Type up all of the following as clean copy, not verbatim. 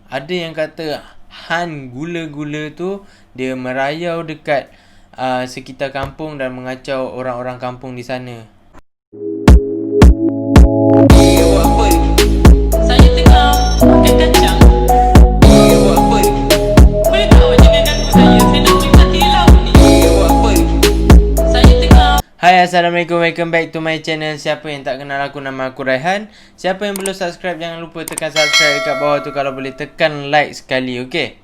Ada yang kata Han gula-gula tu dia merayau dekat sekitar kampung dan mengacau orang-orang kampung di sana. Buat apa ni? Saya tengah makan kacang. Buat apa ni? Boleh tak awak jangan ganggu saya? Saya nak periksa tilau ni. Buat apa ni? Saya tengah. Hai, Assalamualaikum, welcome back to my channel. Siapa yang tak kenal aku, nama aku Raihan. Siapa yang belum subscribe, jangan lupa tekan subscribe dekat bawah tu. Kalau boleh tekan like sekali, okay?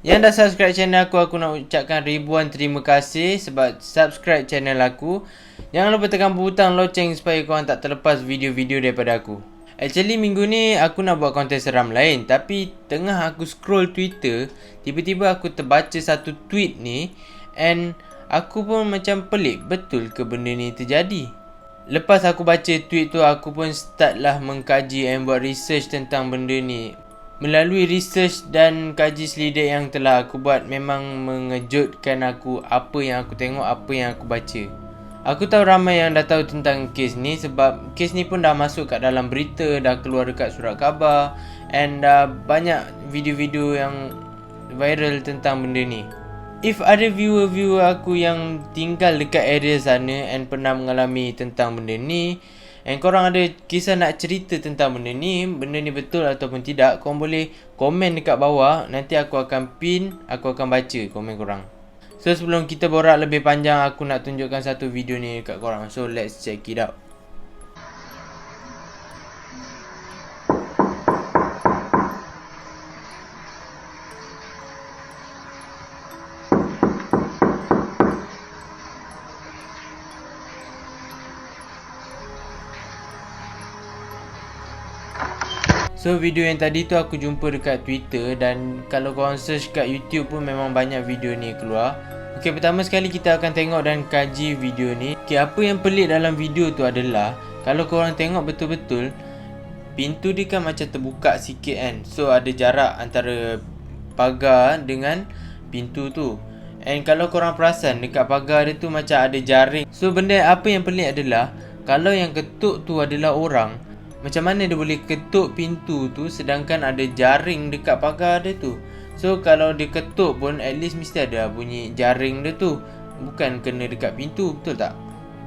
Yang dah subscribe channel aku nak ucapkan ribuan terima kasih sebab subscribe channel aku. Jangan lupa tekan butang loceng supaya korang tak terlepas video-video daripada aku. Actually minggu ni aku nak buat konten seram lain, tapi tengah aku scroll Twitter, tiba-tiba aku terbaca satu tweet ni and aku pun macam pelik, betul ke benda ni terjadi? Lepas aku baca tweet tu, aku pun start lah mengkaji and buat research tentang benda ni. Melalui research dan kaji selidik yang telah aku buat, memang mengejutkan aku apa yang aku tengok, apa yang aku baca. Aku tahu ramai yang dah tahu tentang kes ni sebab kes ni pun dah masuk kat dalam berita, dah keluar dekat surat khabar and dah banyak video-video yang viral tentang benda ni. If ada viewer-viewer aku yang tinggal dekat area sana and pernah mengalami tentang benda ni and korang ada kisah nak cerita tentang benda ni betul ataupun tidak, korang boleh komen dekat bawah. Nanti aku akan pin, aku akan baca komen korang. So sebelum kita borak lebih panjang, aku nak tunjukkan satu video ni dekat korang. So let's check it out. So video yang tadi tu aku jumpa dekat Twitter dan kalau korang search kat YouTube pun memang banyak video ni keluar. Okay, pertama sekali kita akan tengok dan kaji video ni. Okay, apa yang pelik dalam video tu adalah kalau korang tengok betul-betul, pintu dia kan macam terbuka sikit kan. So ada jarak antara pagar dengan pintu tu. And kalau korang perasan dekat pagar dia tu macam ada jaring. So benda apa yang pelik adalah kalau yang ketuk tu adalah orang, macam mana dia boleh ketuk pintu tu sedangkan ada jaring dekat pagar dia tu. So kalau dia ketuk pun at least mesti ada bunyi jaring dia tu, bukan kena dekat pintu, betul tak?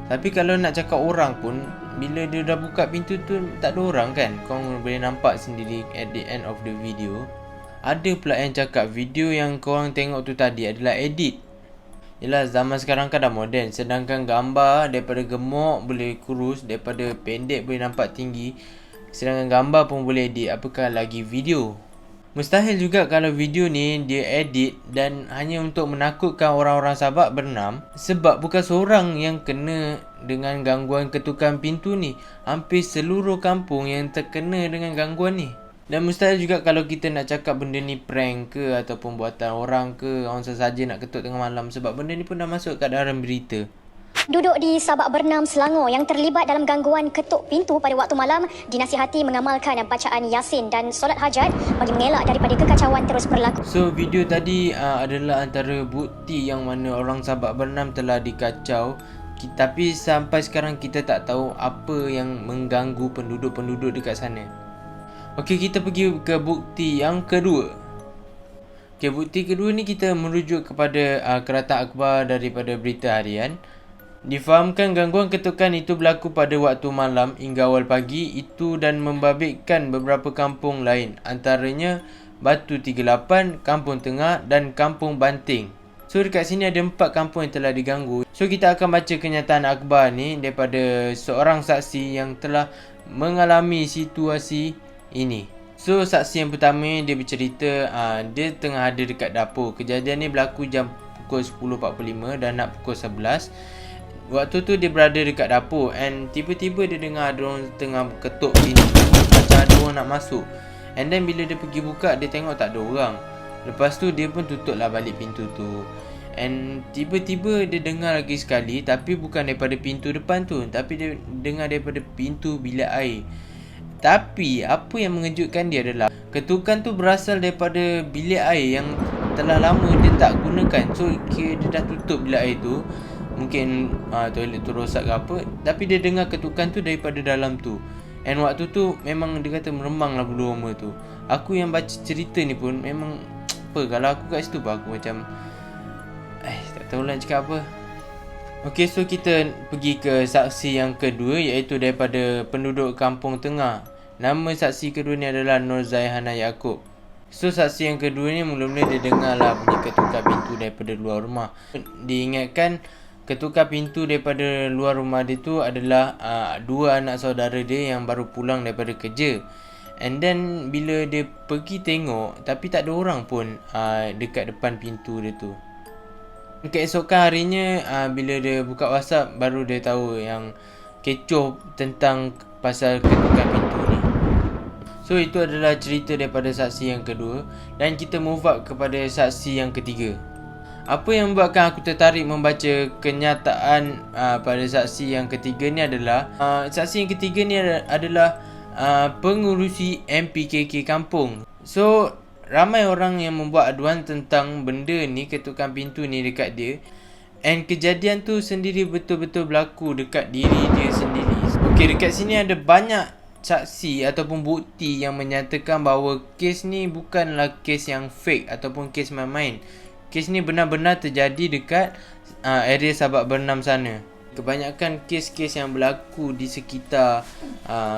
Tapi kalau nak cakap orang pun, bila dia dah buka pintu tu tak ada orang kan. Korang boleh nampak sendiri at the end of the video. Ada pula yang cakap video yang korang tengok tu tadi adalah edit. Yelah, zaman sekarang kan dah moden. Sedangkan gambar daripada gemuk boleh kurus, daripada pendek boleh nampak tinggi. Sedangkan gambar pun boleh edit, apakah lagi video. Mustahil juga kalau video ni dia edit dan hanya untuk menakutkan orang-orang Sabak Bernam. Sebab bukan seorang yang kena dengan gangguan ketukan pintu ni, hampir seluruh kampung yang terkena dengan gangguan ni. Dan mustahil juga kalau kita nak cakap benda ni prank ke ataupun buatan orang ke, orang sesaja nak ketuk tengah malam, sebab benda ni pun dah masuk kat dalam berita. Duduk di Sabak Bernam, Selangor yang terlibat dalam gangguan ketuk pintu pada waktu malam dinasihati mengamalkan bacaan Yasin dan solat hajat bagi mengelak daripada kekacauan terus berlaku. So video tadi adalah antara bukti yang mana orang Sabak Bernam telah dikacau. Tapi sampai sekarang kita tak tahu apa yang mengganggu penduduk-penduduk dekat sana. Okey, kita pergi ke bukti yang kedua. Okey, bukti kedua ni kita merujuk kepada kereta akhbar daripada Berita Harian. Difahamkan gangguan ketukan itu berlaku pada waktu malam hingga awal pagi itu dan membabitkan beberapa kampung lain, antaranya Batu 38, Kampung Tengah dan Kampung Banting. So dekat sini ada 4 kampung yang telah diganggu. So kita akan baca kenyataan akhbar ni daripada seorang saksi yang telah mengalami situasi ini. So saksi yang pertama dia bercerita dia tengah ada dekat dapur. Kejadian ni berlaku jam pukul 10.45 dan nak pukul 11. Waktu tu dia berada dekat dapur and tiba-tiba dia dengar ada orang tengah ketuk pintu, macam ada orang nak masuk. And then bila dia pergi buka, dia tengok tak ada orang. Lepas tu dia pun tutup lah balik pintu tu. And tiba-tiba dia dengar lagi sekali, tapi bukan daripada pintu depan tu, tapi dia dengar daripada pintu bilik air. Tapi apa yang mengejutkan dia adalah ketukan tu berasal daripada bilik air yang telah lama dia tak gunakan. So kira dia dah tutup bilik air tu, mungkin toilet tu rosak ke apa, tapi dia dengar ketukan tu daripada dalam tu. And waktu tu memang dia kata meremang lah bulu roma tu. Aku yang baca cerita ni pun memang apa, kalau aku kat situ pun aku macam tak tahulah nak cakap apa. Okey, so kita pergi ke saksi yang kedua, iaitu daripada penduduk Kampung Tengah. Nama saksi kedua ni adalah Nur Zaihana Yaakob. So saksi yang kedua ni mula-mula dia dengar lah bunyi ketukar pintu daripada luar rumah. Diingatkan ketukar pintu daripada luar rumah dia tu adalah dua anak saudara dia yang baru pulang daripada kerja. And then bila dia pergi tengok, tapi tak ada orang pun dekat depan pintu dia tu. Keesokan harinya bila dia buka WhatsApp, baru dia tahu yang kecoh tentang pasal ketukar pintu ni. So itu adalah cerita daripada saksi yang kedua. Dan kita move up kepada saksi yang ketiga. Apa yang membuatkan aku tertarik membaca kenyataan pada saksi yang ketiga ni adalah saksi yang ketiga ni adalah pengurusi MPKK kampung. So ramai orang yang membuat aduan tentang benda ni, ketukan pintu ni dekat dia. And kejadian tu sendiri betul-betul berlaku dekat diri dia sendiri. Okey, dekat sini ada banyak saksi ataupun bukti yang menyatakan bahawa kes ni bukanlah kes yang fake ataupun kes main-main. Kes ni benar-benar terjadi dekat area Sabak Bernam sana. Kebanyakan kes-kes yang berlaku di sekitar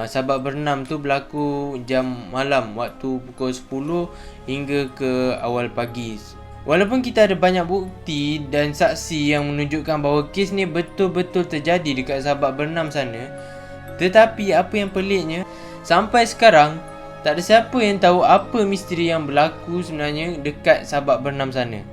Sabak Bernam tu berlaku jam malam, waktu pukul 10 hingga ke awal pagi. Walaupun kita ada banyak bukti dan saksi yang menunjukkan bahawa kes ni betul-betul terjadi dekat Sabak Bernam sana, tetapi apa yang peliknya, sampai sekarang tak ada siapa yang tahu apa misteri yang berlaku sebenarnya dekat Sabak Bernam sana.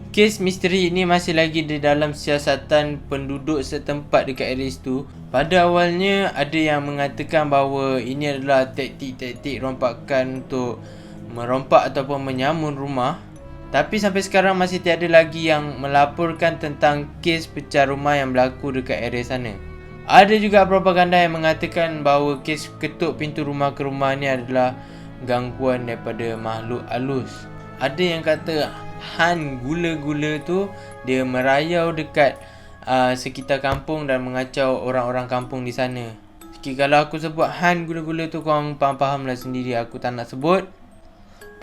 Kes misteri ini masih lagi di dalam siasatan penduduk setempat dekat area itu. Pada awalnya ada yang mengatakan bahawa ini adalah taktik-taktik rompakan untuk merompak ataupun menyamun rumah. Tapi sampai sekarang masih tiada lagi yang melaporkan tentang kes pecah rumah yang berlaku dekat area sana. Ada juga propaganda yang mengatakan bahawa kes ketuk pintu rumah ke rumah ni adalah gangguan daripada makhluk halus. Ada yang kata Han gula-gula tu dia merayau dekat sekitar kampung dan mengacau orang-orang kampung di sana. Okay, kalau aku sebut Han gula-gula tu, korang faham lah sendiri, aku tak nak sebut.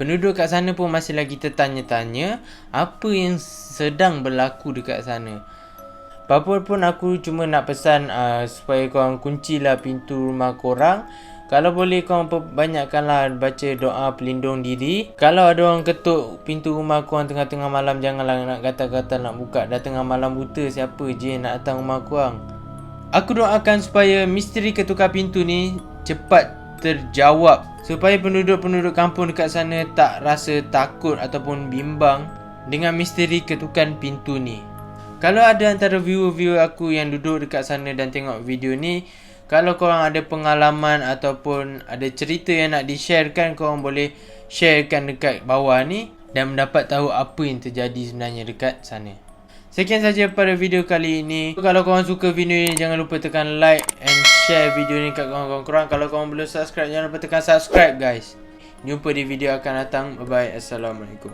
Penduduk kat sana pun masih lagi tertanya-tanya apa yang sedang berlaku dekat sana. Apa pun aku cuma nak pesan supaya korang kuncilah pintu rumah korang. Kalau boleh korang perbanyakkanlah baca doa pelindung diri. Kalau ada orang ketuk pintu rumah korang tengah-tengah malam, janganlah nak kata-kata nak buka. Dah tengah malam buta, siapa je nak datang rumah korang. Aku doakan supaya misteri ketukar pintu ni cepat terjawab, supaya penduduk-penduduk kampung dekat sana tak rasa takut ataupun bimbang dengan misteri ketukan pintu ni. Kalau ada antara viewer-viewer aku yang duduk dekat sana dan tengok video ni, kalau korang ada pengalaman ataupun ada cerita yang nak di-sharekan, korang boleh sharekan dekat bawah ni dan mendapat tahu apa yang terjadi sebenarnya dekat sana. Sekian saja pada video kali ini. Kalau korang suka video ni, jangan lupa tekan like and share video ni kat korang-korang. Kalau korang belum subscribe, jangan lupa tekan subscribe guys. Jumpa di video akan datang. Bye bye. Assalamualaikum.